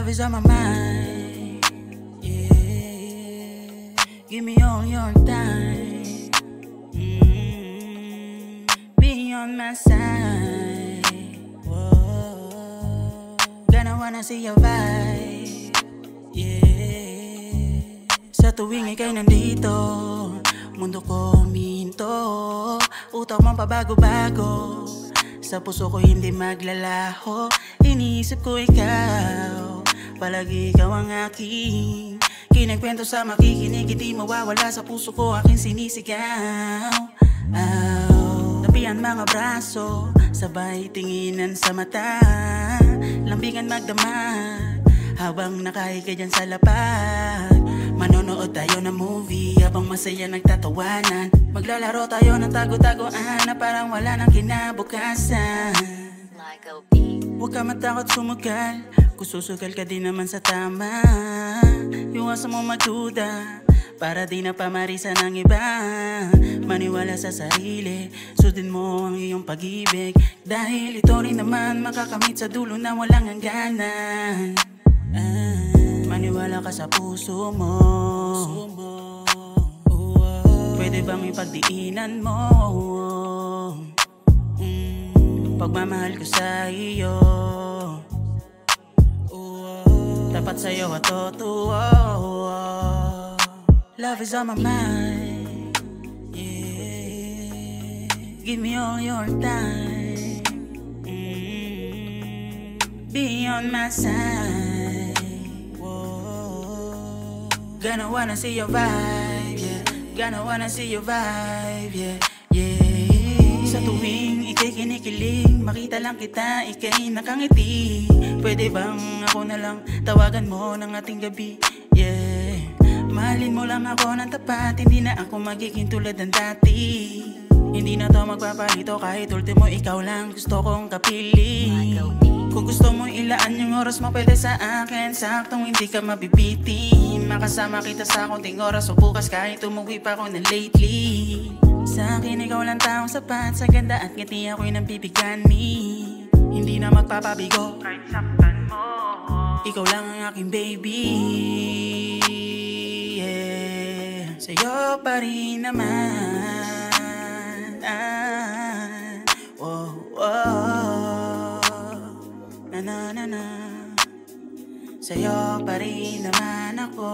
Love is on my mind, yeah. Give me all your time, be on my side. Whoa. Gonna wanna see your vibe, yeah. Sa tuwing ika'y nandito, mundo ko huminto, utak mong pabago-bago, sa puso ko hindi maglalaho. Iniisip ko ikaw, palagi ikaw ang aking kinagkwento sa makikinig. Hindi mawawala sa puso ko aking sinisigaw. Tapian mga braso, sabay tinginan sa mata, lambingan magdama, habang nakahi ka dyan sa lapag. Manonood tayo ng movie habang masaya nagtatawanan. Maglalaro tayo ng tago-tagoan na parang wala nang kinabukasan. Huwag ka matakot sumugal, kung susugal ka din naman sa tama. Iwasan mo magduda, para di na pamarisa ng iba. Maniwala sa sarili, sundin mo ang iyong pag-ibig, dahil ito rin naman makakamit sa dulo na walang hangganan. Maniwala ka sa puso mo, pwede bang ipagdiinan mo pagmamahal ko sa iyo. Tapat sa'yo at totoo. Love is on my mind, yeah. Give me all your time, be on my side. Whoa. Gonna wanna see your vibe, yeah. Gonna wanna see your vibe, yeah, yeah. Sa tuwing ika'y kinikilig, makita lang kita, ika'y nakangiti. Pwede bang ako na lang tawagan mo ng ating gabi, yeah. Mahalin mo lang ako ng tapat, hindi na ako magiging tulad ng dati. Hindi na to magpapalito kahit ultimo ikaw lang gusto kong kapili. Kung gusto mo ilaan yung oras mo pwede sa akin, saktong hindi ka mabibitin. Makasama kita sa konting oras o bukas kahit umuwi pa ako na lately. Sa akin ikaw lang taong sapat, sa ganda at ngiti ako'y nabibigani. Hindi na magpapabigo kahit saktan mo, ikaw lang ang aking baby, yeah. Sa'yo pa rin naman, oh, oh. Na na na na. Sa'yo pa rin naman ako.